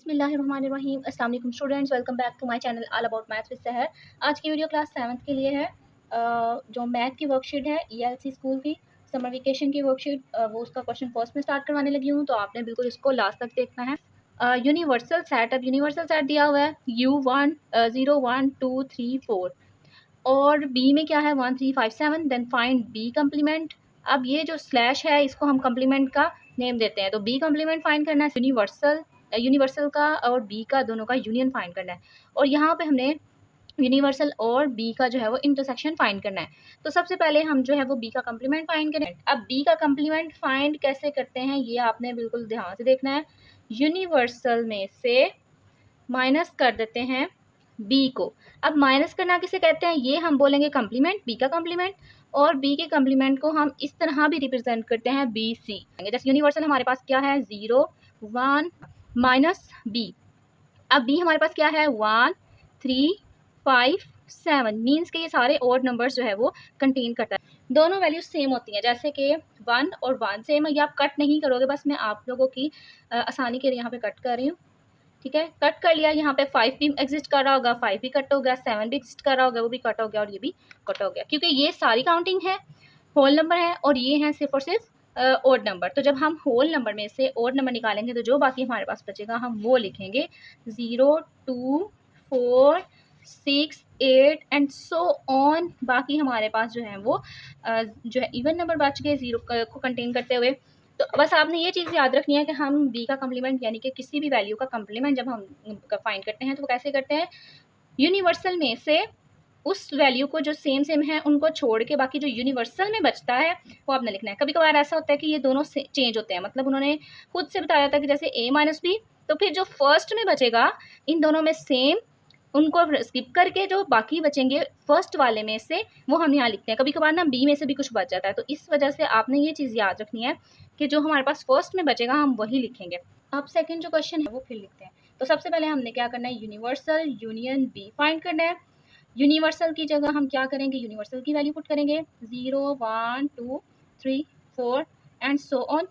बिस्मिल्लाहिर्रहमानिर्रहीम। अस्सलाम वालेकुम students, welcome back to my channel all about maths with Sahar. आज की वीडियो क्लास 7th के लिए है। जो मैथ की वर्कशीट है ELC स्कूल की समर वेकेशन की वर्कशीट, वो उसका क्वेश्चन फर्स्ट में स्टार्ट करवाने लगी हूँ, तो आपने बिल्कुल इसको लास्ट तक देखना है। यूनिवर्सल सेट, अब यूनिवर्सल सेट दिया हुआ है U1 0 1 2 3 4 और बी में क्या है 1 3 5 7। Then find B complement. अब ये जो स्लैश है इसको हम कम्प्लीमेंट का नेम देते हैं, तो बी कम्प्लीमेंट फाइंड करना है। यूनिवर्सल का और बी का दोनों का यूनियन फाइंड करना है, और यहाँ पे हमने यूनिवर्सल और बी का जो है वो इंटरसेक्शन फाइंड करना है। तो सबसे पहले हम जो है वो बी का कम्प्लीमेंट फाइंड करें। अब बी का कम्प्लीमेंट फाइंड कैसे करते हैं ये आपने बिल्कुल ध्यान से देखना है। यूनिवर्सल में से माइनस कर देते हैं बी को। अब माइनस करना किसे कहते हैं, ये हम बोलेंगे कम्प्लीमेंट, बी का कम्प्लीमेंट। और बी के कम्प्लीमेंट को हम इस तरह भी रिप्रेजेंट करते हैं बी सी। जैसे यूनिवर्सल हमारे पास क्या है 0 1 माइनस बी। अब बी हमारे पास क्या है 1 3 5 7, मीन्स के ये सारे ऑड नंबर्स जो है वो कंटेन करता है। दोनों वैल्यूज सेम होती हैं, जैसे कि 1 और 1 सेम है। ये आप कट नहीं करोगे, बस मैं आप लोगों की आसानी के लिए यहाँ पे कट कर रही हूँ। ठीक है, कट कर लिया। यहाँ पे 5 भी एग्जिस्ट कर रहा होगा, 5 भी कट हो गया, 7 भी एग्जिस्ट कर रहा होगा, वो भी कट हो गया, और ये भी कट हो गया, क्योंकि ये सारी काउंटिंग है, होल नंबर है, और ये है सिर्फ और सिर्फ ओड नंबर। तो जब हम होल नंबर में से ओड नंबर निकालेंगे तो जो बाकी हमारे पास बचेगा हम वो लिखेंगे 0 2 4 6 8 एंड सो ऑन। बाकी हमारे पास जो है वो जो है इवन नंबर बच गए 0 को कंटेन करते हुए। तो बस आपने ये चीज़ याद रखनी है कि हम बी का कम्प्लीमेंट यानी कि किसी भी वैल्यू का कम्प्लीमेंट जब हम फाइंड करते हैं तो वो कैसे करते हैं, यूनिवर्सल में से उस वैल्यू को जो सेम सेम है उनको छोड़ के बाकी जो यूनिवर्सल में बचता है वो आपने लिखना है। कभी कभार ऐसा होता है कि ये दोनों चेंज होते हैं, मतलब उन्होंने खुद से बताया था कि जैसे a माइनस बी, तो फिर जो फर्स्ट में बचेगा इन दोनों में सेम, उनको स्किप करके जो बाकी बचेंगे फर्स्ट वाले में से वो हम यहाँ लिखते हैं। कभी कभार ना बी में से भी कुछ बच जाता है, तो इस वजह से आपने ये चीज़ याद रखनी है कि जो हमारे पास फर्स्ट में बचेगा हम वही लिखेंगे। अब सेकंड जो क्वेश्चन है वो फिर लिखते हैं। तो सबसे पहले हमने क्या करना है, यूनिवर्सल यूनियन बी फाइंड करना है। यूनिवर्सल की जगह हम क्या करेंगे, यूनिवर्सल की वैल्यू पुट करेंगे 0 1 2 3 4 एंड सो ऑन।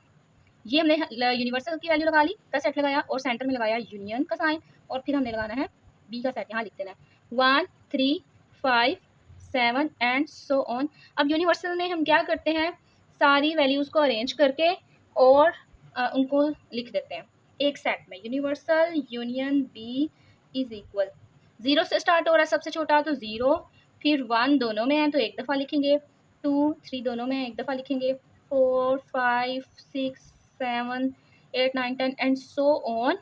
ये हमने यूनिवर्सल की वैल्यू लगा ली, का सेट लगाया और सेंटर में लगाया यूनियन का साइन, और फिर हमने लगाना है बी का सेट, यहाँ लिख देना है 1 3 5 7 एंड सो ऑन। अब यूनिवर्सल में हम क्या करते हैं, सारी वैल्यूज़ को अरेंज करके और उनको लिख देते हैं एक सेट में। Universal union B is equal, 0 से स्टार्ट हो रहा है सबसे छोटा, तो 0, फिर 1 दोनों में है तो एक दफ़ा लिखेंगे, 2 3 दोनों में है एक दफ़ा लिखेंगे, 4 5 6 7 8 9 10 एंड सो ऑन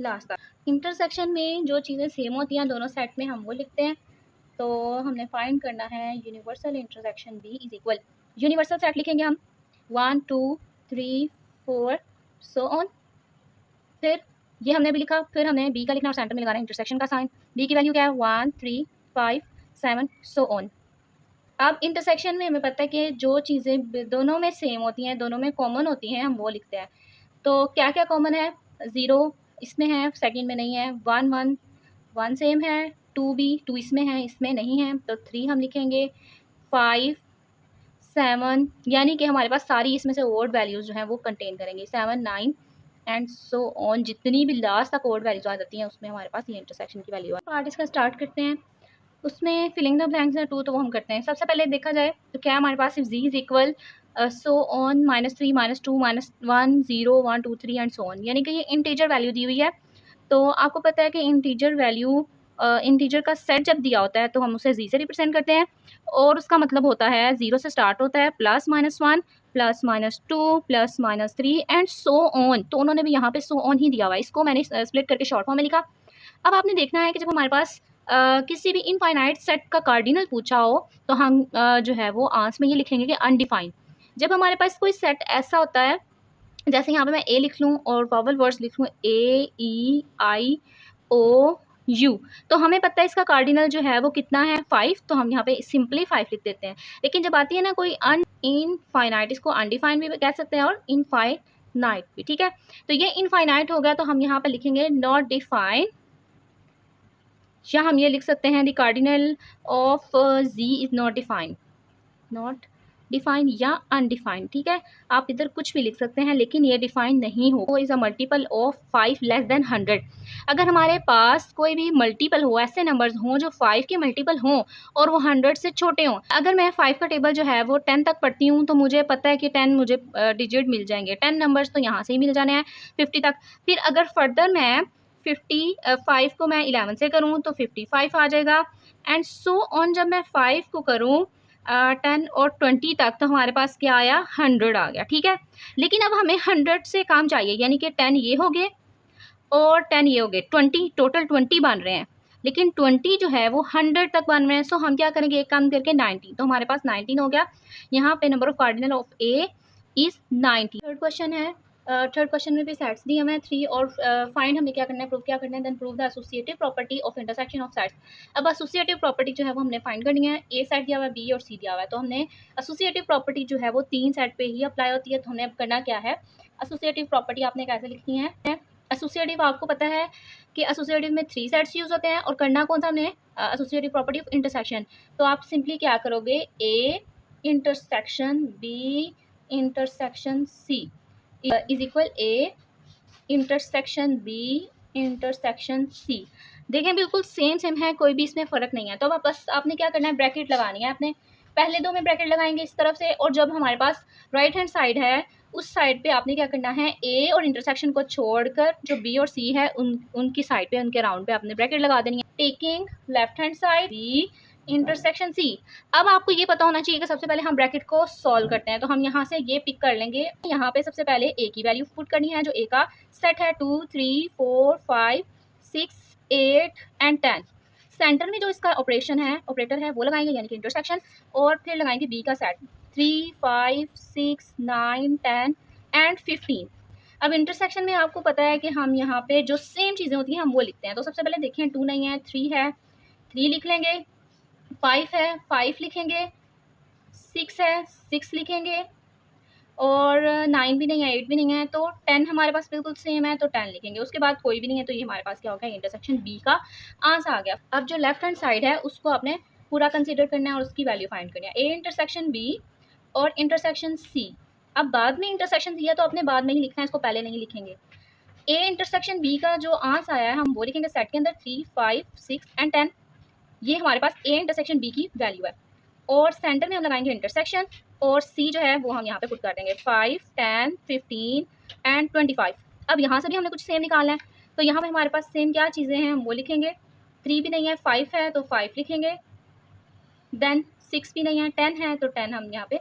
लास्ट तक। इंटरसेक्शन में जो चीज़ें सेम होती हैं दोनों सेट में हम वो लिखते हैं। तो हमने फाइंड करना है universal intersection B is equal, universal set लिखेंगे हम 1 2 3 4 सो ऑन। फिर ये हमने भी लिखा, फिर हमने बी का लिखना और सेंटर में लगाना है इंटरसेक्शन का साइन। बी की वैल्यू क्या है 1 3 5 7 सो ऑन। अब इंटरसेक्शन में हमें पता है कि जो चीज़ें दोनों में सेम होती हैं, दोनों में कॉमन होती हैं, हम वो लिखते हैं। तो क्या क्या कॉमन है, 0 इसमें है, सेकंड में नहीं है, 1 1 सेम है, 2 भी 2 इसमें है, इसमें नहीं है, तो 3 हम लिखेंगे, 5 7 यानी कि हमारे पास सारी इसमें से ओड वैल्यूज़ जो हैं वो कंटेन करेंगे, 7 9 एंड सो ऑन। जितनी भी लास्ट तक ओड वैल्यूज आ जाती हैं उसमें हमारे पास ये इंटरसेक्शन की वैल्यू है। पार्ट इसका स्टार्ट करते हैं, उसमें फिलिंग द ब्लैंक्स है 2, तो वो हम करते हैं। सबसे पहले देखा जाए तो क्या हमारे पास Z is equal so on -3 -2 -1 0 1 2 3 and so on, यानी कि ये इंटीजर वैल्यू दी हुई है। तो आपको पता है कि इंटीजर वैल्यू इंटीजर का सेट जब दिया होता है तो हम उसे जी से रिप्रेजेंट करते हैं, और उसका मतलब होता है 0 से स्टार्ट होता है, +-1 +-2 +-3 एंड सो ऑन। तो उन्होंने भी यहाँ पे सो ऑन ही दिया हुआ है, इसको मैंने स्प्लिट करके शॉर्ट फॉर्म में लिखा। अब आपने देखना है कि जब हमारे पास किसी भी इनफाइनाइट सेट का कार्डिनल पूछा हो तो हम जो है वो आंसर में ये लिखेंगे कि अनडिफाइंड। जब हमारे पास कोई सेट ऐसा होता है, जैसे यहाँ पे मैं ए लिख लूँ और वॉवल वर्ड्स लिख लूँ AEIOU, तो हमें पता है इसका कार्डिनल जो है वो कितना है 5, तो हम यहाँ पे सिंपली 5 लिख देते हैं। लेकिन जब आती है ना कोई इनफाइनाइट, इसको अनडिफाइंड भी कह सकते हैं और इनफाइनाइट भी, ठीक है। तो ये इनफाइनाइट हो गया, तो हम यहाँ पे लिखेंगे नॉट डिफाइंड, या हम ये लिख सकते हैं the cardinal of G is not defined, not define या अनडिफाइंड, ठीक है। आप इधर कुछ भी लिख सकते हैं, लेकिन ये डिफाइन नहीं हो। वो is a multiple of 5 less than 100। अगर हमारे पास कोई भी मल्टीपल हो, ऐसे नंबर्स हों जो 5 के मल्टीपल हों और वो 100 से छोटे हों। अगर मैं 5 का टेबल जो है वो 10 तक पढ़ती हूँ, तो मुझे पता है कि 10 मुझे डिजिट मिल जाएंगे, 10 नंबर्स तो यहाँ से ही मिल जाने हैं 50 तक। फिर अगर फर्दर मैं 55 को मैं 11 से करूँ तो 55 आ जाएगा, एंड सो ऑन। जब मैं 5 को करूँ 10 और 20 तक, तो हमारे पास क्या आया, 100 आ गया, ठीक है। लेकिन अब हमें 100 से काम चाहिए, यानी कि 10 ये हो गए और 10 ये हो गए, 20 टोटल 20 बन रहे हैं, लेकिन 20 जो है वो 100 तक बन रहे हैं। सो हम क्या करेंगे, एक काम करके 19, तो हमारे पास 19 हो गया। यहाँ पे number of cardinal of A is 90। Third question है, थर्ड क्वेश्चन में भी सेट्स दिए हमें 3 और फाइंड हमें क्या करना है, प्रूव क्या करना है, then prove the associative property of intersection of sets. अब एसोसिएटिव प्रॉपर्टी जो है वो हमने फाइंड करनी है। ए सेट दिया हुआ है, बी और सी दिया हुआ है, तो हमने एसोसिएटिव प्रॉपर्टी जो है वो 3 सेट पे ही अप्लाई होती है। तो हमने अब करना क्या है, एसोसिएटिव प्रॉपर्टी आपने कैसे लिखनी है। एसोसिएटिव आपको पता है कि एसोसिएटिव में 3 सेट्स यूज होते हैं, और करना कौन सा हमने, एसोसिएटिव प्रॉपर्टी ऑफ इंटरसेक्शन। तो आप सिंपली क्या करोगे, A intersection B intersection C is equal A intersection B intersection C. देखें बिल्कुल सेम सेम है, कोई भी इसमें फ़र्क नहीं है। तो अब बस आपने क्या करना है, ब्रैकेट लगानी है। आपने पहले 2 में ब्रैकेट लगाएंगे इस तरफ से, और जब हमारे पास राइट हैंड साइड है उस साइड पे आपने क्या करना है, ए और इंटरसेक्शन को छोड़कर जो बी और सी है उनकी साइड पे, उनके राउंड पे आपने ब्रैकेट लगा देनी है। Taking left hand side B intersection C. अब आपको ये पता होना चाहिए कि सबसे पहले हम ब्रैकेट को सॉल्व करते हैं। तो हम यहाँ से ये पिक कर लेंगे। यहाँ पे सबसे पहले ए की वैल्यू पुट करनी है, जो ए का सेट है 2 3 4 5 6 8 एंड 10। सेंटर में जो इसका ऑपरेटर है वो लगाएंगे, यानी कि इंटरसेक्शन, और फिर लगाएंगे बी का सेट 3 5 6 9 10 एंड 15। अब इंटरसेक्शन में आपको पता है कि हम यहाँ पे जो सेम चीज़ें होती हैं हम वो लिखते हैं। तो सबसे पहले देखें, 2 नहीं है, 3 है, 3 लिख लेंगे, 5 है, 5 लिखेंगे, 6 है, 6 लिखेंगे, और 9 भी नहीं है, 8 भी नहीं है, तो 10 हमारे पास बिल्कुल सेम है, तो 10 लिखेंगे। उसके बाद कोई भी नहीं है, तो ये हमारे पास क्या हो गया, इंटरसेक्शन बी का आंसर आ गया। अब जो लेफ्ट हैंड साइड है उसको आपने पूरा कंसीडर करना है और उसकी वैल्यू फाइंड करनी है, ए इंटरसेक्शन बी और इंटरसेक्शन सी। अब बाद में इंटरसेक्शन दिया तो आपने बाद में ही लिखना है, इसको पहले नहीं लिखेंगे। ए इंटरसेक्शन बी का जो आंसर आया है हम वो लिखेंगे सेट के अंदर 3 5 6 एंड 10। ये हमारे पास ए इंटरसेक्शन बी की वैल्यू है, और सेंटर में हम लगाएंगे इंटरसेक्शन, और सी जो है वो हम यहाँ पे पुट कर देंगे 5 10 15 एंड 25। अब यहाँ से भी हमने कुछ सेम निकालना है, तो यहाँ पे हमारे पास सेम क्या चीज़ें हैं हम वो लिखेंगे। 3 भी नहीं है, 5 है तो 5 लिखेंगे, देन 6 भी नहीं है, 10 है तो 10 हम यहाँ पे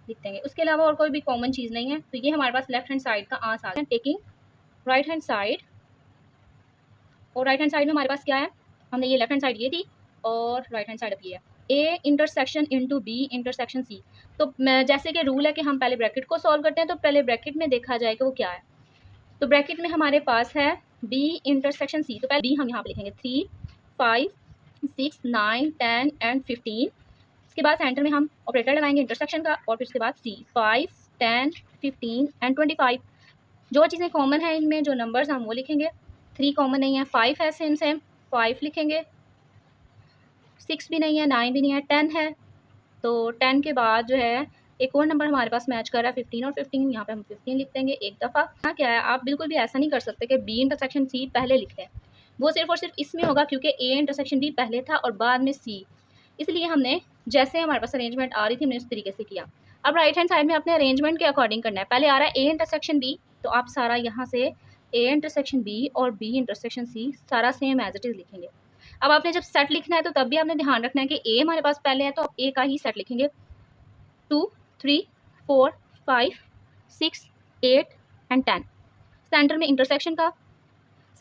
लिख देंगे। उसके अलावा और कोई भी कॉमन चीज़ नहीं है। तो ये हमारे पास लेफ्ट हैंड साइड का आंसर आ गया। टेकिंग राइट हैंड साइड, और राइट हैंड साइड में हमारे पास क्या है, हमने ये लेफ्ट हैंड साइड ये थी और राइट हैंड साइड अब ये है, A intersection into B intersection C. तो जैसे कि रूल है कि हम पहले ब्रैकेट को सॉल्व करते हैं, तो पहले ब्रैकेट में देखा जाए कि वो क्या है। तो ब्रैकेट में हमारे पास है बी इंटरसेक्शन सी, तो पहले बी हम यहाँ पे लिखेंगे 3 5 6 9 10 एंड 15। इसके बाद सेंटर में हम ऑपरेटर लगाएंगे इंटरसेक्शन का, और फिर उसके बाद सी 5 10 15 एंड 25। जो चीज़ें कॉमन है इनमें, जो नंबर्स हम वो लिखेंगे। 3 कॉमन नहीं है, 5 है सेम सेम, 5 लिखेंगे, 6 भी नहीं है, 9 भी नहीं है, 10 है, तो 10 के बाद जो है एक और नंबर हमारे पास मैच कर रहा है 15, और 15 यहाँ पे हम 15 लिख देंगे एक दफ़ा। हाँ क्या है, आप बिल्कुल भी ऐसा नहीं कर सकते कि बी इंटरसेक्शन सी पहले लिख दें, वो सिर्फ और सिर्फ इसमें होगा क्योंकि ए इंटरसेक्शन बी पहले था और बाद में सी, इसलिए हमने जैसे हमारे पास अरेंजमेंट आ रही थी हमने उस तरीके से किया। अब राइट हैंड साइड में अपने अरेंजमेंट के अकॉर्डिंग करना है। पहले आ रहा है ए इंटरसेक्शन बी, तो आप सारा यहाँ से ए इंटरसेक्शन बी और बी इंटरसेक्शन सी सारा सेम एज इट इज़ लिखेंगे। अब आपने जब सेट लिखना है तो तब भी आपने ध्यान रखना है कि ए हमारे पास पहले है, तो आप ए का ही सेट लिखेंगे। 2 3 4 5 6 8 एंड 10। सेंटर में इंटरसेक्शन का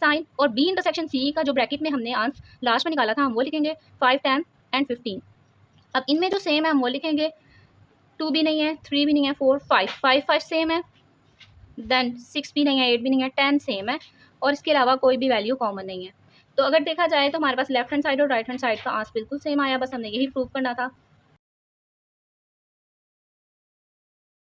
साइन, और बी इंटरसेक्शन सी का जो ब्रैकेट में हमने आंसर लास्ट में निकाला था हम वो लिखेंगे 5 10 एंड 15। अब इनमें जो सेम है हम वो लिखेंगे। 2 भी नहीं है, 3 भी नहीं है, 4 5 सेम है, देन 6 भी नहीं है, 8 भी नहीं है, 10 सेम है, और इसके अलावा कोई भी वैल्यू कॉमन नहीं है। तो अगर देखा जाए तो हमारे पास लेफ्ट हैंड साइड और राइट हैंड साइड का आंसर बिल्कुल सेम आया, बस हमने यही प्रूव करना था।